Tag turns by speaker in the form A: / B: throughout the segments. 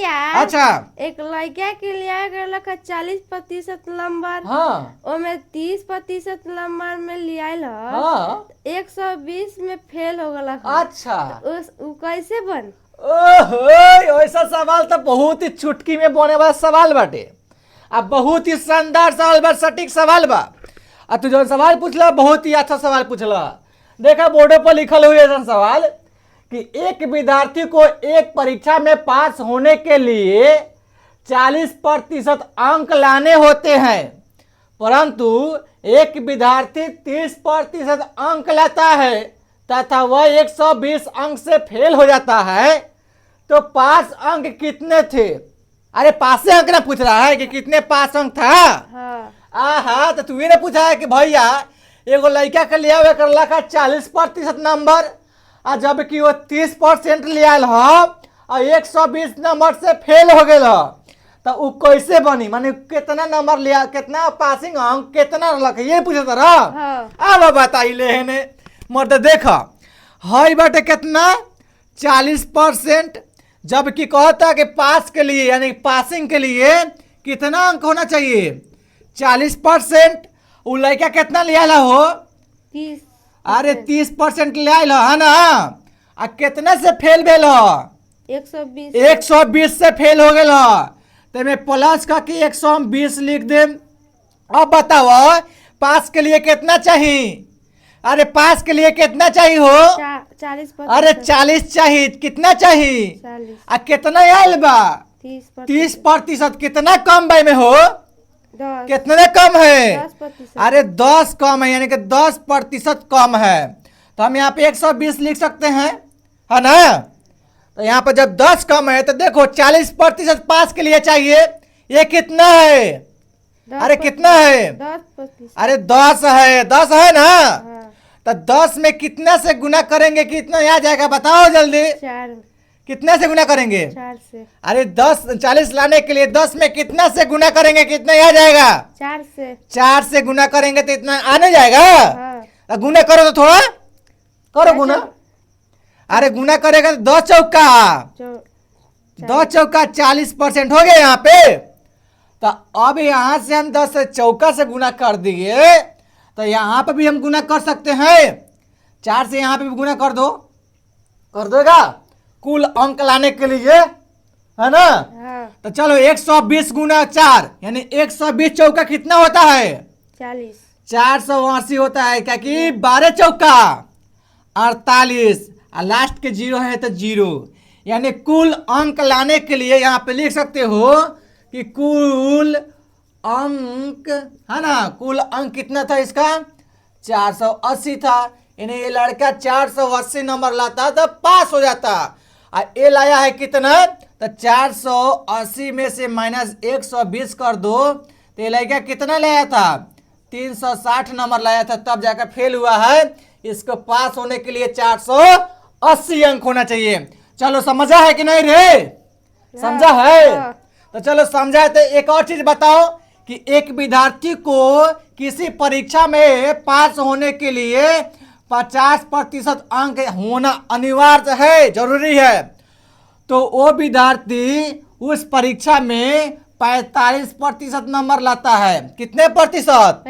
A: भैया
B: अच्छा
A: एक लड़का के लिया गया 40% नंबर,
B: हाँ
A: ओमे 30% नंबर में लिया
B: हाँ
A: 120 में फेल हो गया।
B: अच्छा
A: उ कैसे बन?
B: ओहो, ऐसा सवाल तो बहुत ही चुटकी में बोने वाला सवाल बाटे। अब बहुत ही शानदार सवाल बा, सटीक सवाल बा। अब तू जो सवाल पूछला बहुत ही अच्छा सवाल पूछला। देखा बोर्डो पर लिखल हुए ऐसा सवाल कि एक विद्यार्थी को एक परीक्षा में पास होने के लिए 40% अंक लाने होते हैं, परंतु एक विद्यार्थी 30% अंक लाता है तथा वह 120 अंक से फेल हो जाता है, तो पास अंक कितने थे? अरे पासे अंक ना पूछ रहा है कि कितने पास अंक था।
A: हाँ
B: आहा, तो तू ये ना पूछा है कि भैया एगो लड़का के लिया हुआ करला का 40% नंबर, और जबकि वो 30% लिया और 120 नंबर से फेल हो गए, तो वो कैसे बनी? माने कितना नंबर लिया, कितना पासिंग अंक कितना रख, ये पूछे रहा।
A: हाँ।
B: अब बताई ले ने मर्द देखा हई बाटे कितना 40%, जबकि कहता कि पास के लिए यानी पासिंग के लिए कितना अंक होना चाहिए 40%। वो लड़का कितना लिया हो?
A: 30।
B: अरे 30% लिया है ना, आ कितना से फेल भेल?
A: 120।
B: 120 से फेल हो गए, तो मैं प्लस का कि 120 लिख दे। अब बताओ पास के लिए कितना चाहिए? अरे पास के लिए कितना चाहिए हो?
A: 40%।
B: अरे 40 चाहिए, कितना चाहिए?
A: 40।
B: आ कितना आयल बा? 30%। कितना कम बाई में हो?
A: 10।
B: कितने कम है?
A: 10%।
B: अरे 10 कम है, यानी कि 10% कम है। तो हम यहाँ पे 120 लिख सकते हैं, है ना? तो यहाँ पर जब 10 कम है तो देखो 40% पास के लिए चाहिए, ये कितना है? अरे कितना है?
A: 10%।
B: अरे 10 है, 10 है ना?
A: हाँ।
B: तो 10 में कितना से गुना करेंगे कितना आ जाएगा बताओ जल्दी।
A: 4।
B: कितने से गुना करेंगे?
A: 4 से।
B: अरे 40 लाने के लिए 10 में कितना से गुना करेंगे कितना आ जाएगा?
A: 4 से।
B: 4 से गुना करेंगे तो इतना आने जाएगा।
A: हाँ।
B: गुना करो तो थोड़ा करो गुना। अरे गुना करेगा तो 2 चौका 2 चौका 40% हो गया यहाँ पे। तो अब यहाँ से हम 10 से चौका से गुना कर दिए, तो यहाँ पे भी हम गुना कर सकते हैं। 4 से यहाँ पे भी गुना कर दो, कर देगा कुल अंक लाने के लिए, है ना?
A: हाँ।
B: तो चलो 120 गुना 4 यानी 120 चौका कितना होता है?
A: 40।
B: 480 होता है, क्या कि 12 चौका 48 और लास्ट के 0 है तो 0, यानी कुल अंक लाने के लिए यहाँ पे लिख सकते हो कि कुल अंक, है ना? कुल अंक कितना था इसका? 480 था, यानी ये लड़का 480 नंबर लाता तो पास हो जाता। और ये लाया है कितना? तो 480 में से माइनस 120 कर दो, तो ये लड़का कितना लाया था? 360 नंबर लाया था, तब जाकर फेल हुआ है। इसको पास होने के लिए 480 अंक होना चाहिए। चलो समझा है कि नहीं रे? समझा है? तो चलो समझा है तो एक और चीज बताओ कि एक विद्यार्थी को किसी परीक्षा में पास होने के लिए 50% अंक होना अनिवार्य है, जरूरी है। तो वो विद्यार्थी उस परीक्षा में 45% नंबर लाता है। कितने प्रतिशत?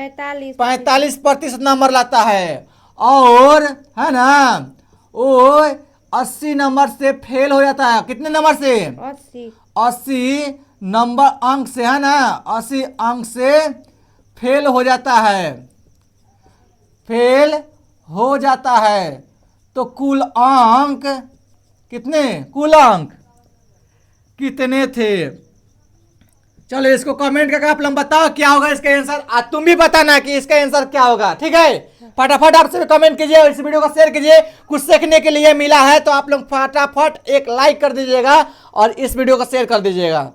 B: 45% नंबर लाता है, और है ना वो 80 नंबर से फेल हो जाता है। कितने नंबर से? 80 नंबर अंक से, है ना? 80 अंक से फेल हो जाता है, फेल हो जाता है। तो कुल अंक कितने? कुल अंक कितने थे? चलो इसको कमेंट करके आप लोग बताओ क्या होगा इसका आंसर। आज तुम भी बताना कि इसका आंसर क्या होगा, ठीक है? फटाफट आपसे भी कमेंट कीजिए और इस वीडियो को शेयर कीजिए। कुछ सीखने के लिए मिला है तो आप लोग फटाफट एक लाइक कर दीजिएगा और इस वीडियो को शेयर कर दीजिएगा।